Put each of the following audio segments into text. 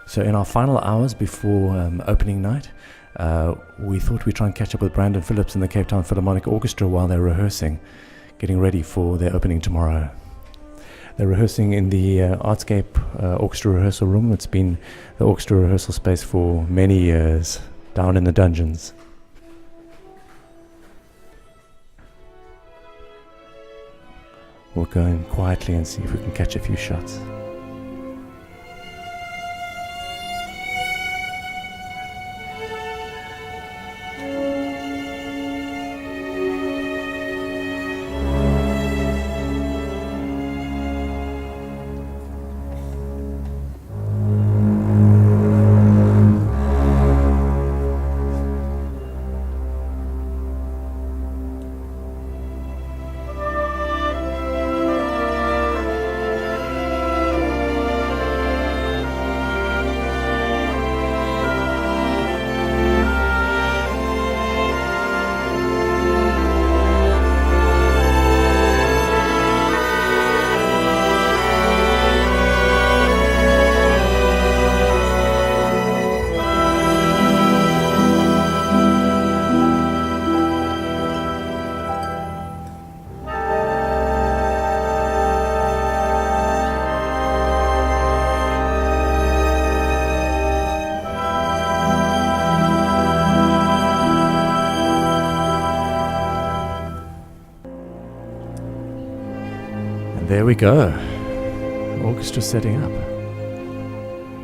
So in our final hours before opening night, we thought we'd try and catch up with Brandon Phillips and the Cape Town Philharmonic Orchestra while they're rehearsing, getting ready for their opening tomorrow. They're rehearsing in the Artscape Orchestra rehearsal room. It's been the orchestra rehearsal space for many years, down in the dungeons. We'll go in quietly and see if we can catch a few shots. There we go. Orchestra setting up.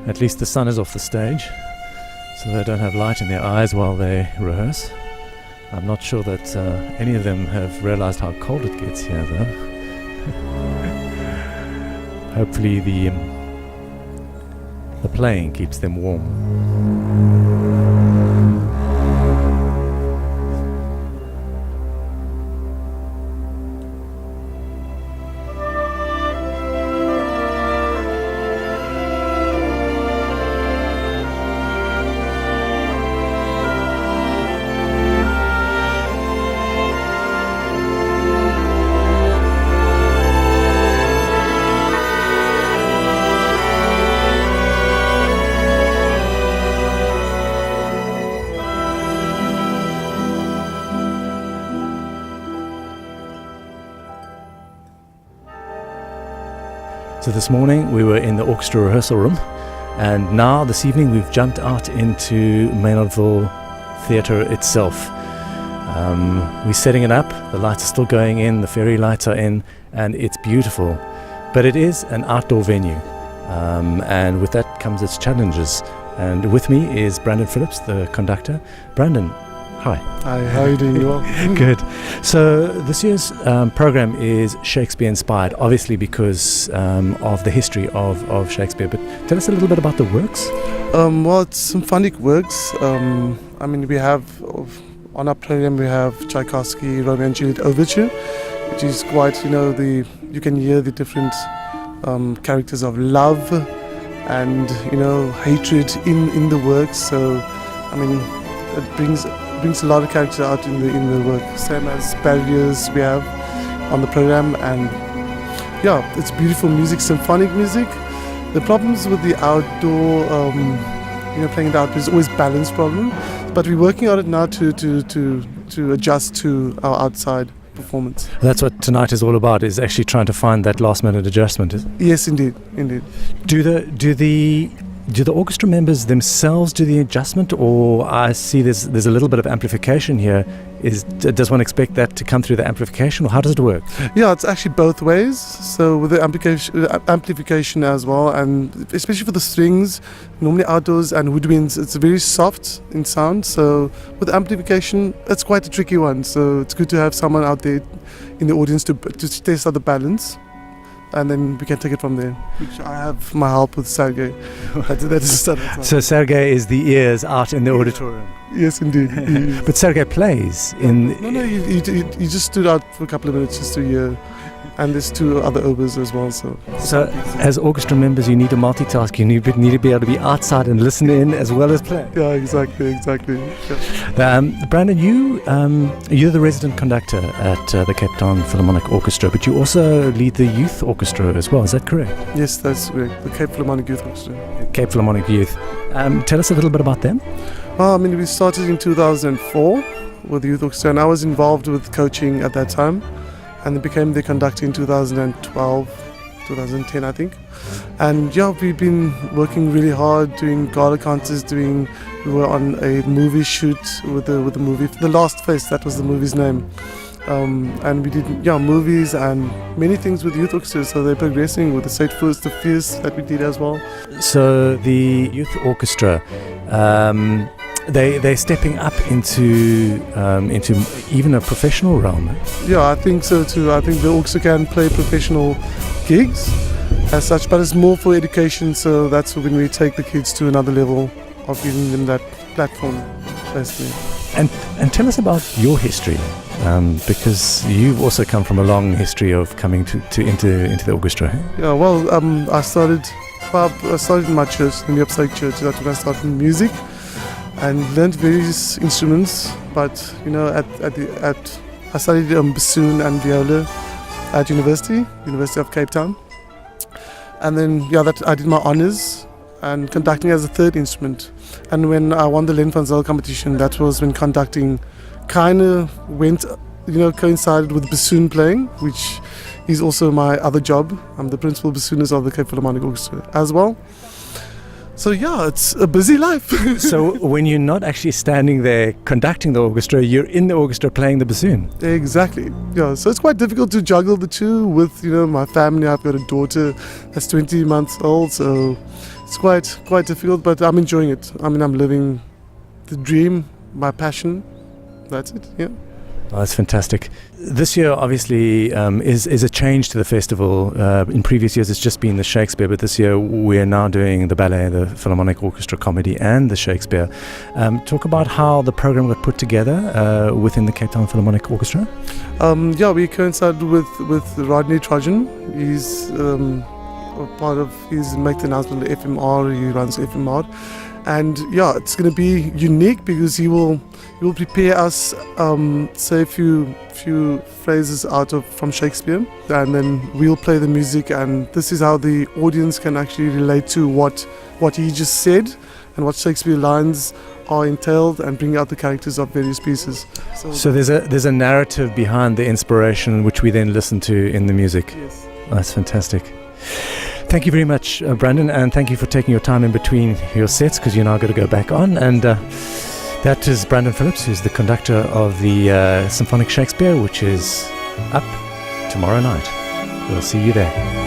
At least the sun is off the stage, so they don't have light in their eyes while they rehearse. I'm not sure that any of them have realized how cold it gets here, though. Hopefully the playing keeps them warm. So this morning we were in the orchestra rehearsal room, and now this evening we've jumped out into Maynardville Theatre itself. We're setting it up, the lights are still going in, the fairy lights are in, and it's beautiful. But it is an outdoor venue, and with that comes its challenges. And with me is Brandon Phillips, the conductor. Brandon, hi. Hi, how are you doing? You well? Good. So this year's program is Shakespeare inspired, obviously because of the history of Shakespeare. But tell us a little bit about the works. Well, it's symphonic works. I mean, we have on our program we have Tchaikovsky Romeo and Juliet Overture, which is quite, you can hear the different characters of love and hatred in the works. So, I mean, it brings a lot of characters out in the work. Same as barriers we have on the program, and yeah, it's beautiful music, symphonic music. The problems with the outdoor, playing the outdoor is always balance problem, but we're working on it now to adjust to our outside performance. That's what tonight is all about, is actually trying to find that last minute adjustment. Yes, indeed. Do the orchestra members themselves do the adjustment, or I see there's a little bit of amplification here. Does one expect that to come through the amplification, or how does it work? Yeah, it's actually both ways. So with the amplification as well, and especially for the strings, normally outdoors and woodwinds, it's very soft in sound. So with amplification, it's quite a tricky one. So it's good to have someone out there in the audience to test out the balance. And then we can take it from there, which I have my help with Sergey. So Sergey is the ears out in the auditorium. Yes, indeed. But Sergey plays in... No, he just stood out for a couple of minutes just to hear and there's 2 other oboes as well. So as orchestra members, you need to multitask. You need to be able to be outside and listen in as well as play. yeah, exactly. Yeah. Brandon, you're the resident conductor at the Cape Town Philharmonic Orchestra, but you also lead the youth orchestra as well. Is that correct? Yes, that's correct. The Cape Philharmonic Youth Orchestra. Cape Philharmonic Youth. Tell us a little bit about them. Well, I mean, we started in 2004 with the youth orchestra, and I was involved with coaching at that time, and then became the conductor in 2012, 2010, I think. And yeah, we've been working really hard, doing gala concerts, we were on a movie shoot with the movie, The Last Face, that was the movie's name. And we did movies and many things with youth orchestra, so they're progressing with the State First, the Fierce that we did as well. So the youth orchestra, they're stepping up into even a professional realm. Yeah, I think so too. I think the orchestra can play professional gigs as such, but it's more for education, so that's when we take the kids to another level of giving them that platform, basically. And tell us about your history, because you've also come from a long history of coming into the orchestra. Yeah, well, I started in my church, in the Upstate Church. That's when I started in music and learned various instruments. But I studied bassoon and viola at University of Cape Town, and then I did my honours and conducting as a 3rd instrument. And when I won the Len van Zyl competition, that was when conducting kind of went, coincided with bassoon playing, which is also my other job. I'm the principal bassoonist of the Cape Philharmonic Orchestra as well. So yeah, it's a busy life. So when you're not actually standing there conducting the orchestra, you're in the orchestra playing the bassoon. Exactly. Yeah, so it's quite difficult to juggle the two with, my family. I've got a daughter that's 20 months old, so it's quite difficult, but I'm enjoying it. I mean, I'm living the dream, my passion. That's it, yeah. Oh, that's fantastic. This year, obviously, is a change to the festival. In previous years, it's just been the Shakespeare, but this year we're now doing the ballet, the Philharmonic Orchestra comedy, and the Shakespeare. Talk about how the program got put together within the Cape Town Philharmonic Orchestra. We coincided with Rodney Trojan. He's he's make the announcement of the FMR. He runs FMR. And it's going to be unique because he will prepare us, say a few phrases from Shakespeare, and then we'll play the music, and this is how the audience can actually relate to what he just said and what Shakespeare lines are entailed, and bring out the characters of various pieces. So there's a narrative behind the inspiration, which we then listen to in the music. Yes. Oh, that's fantastic. Thank you very much, Brandon, and thank you for taking your time in between your sets, because you're now going to go back on. And that is Brandon Phillips, who's the conductor of the Symphonic Shakespeare, which is up tomorrow night. We'll see you there.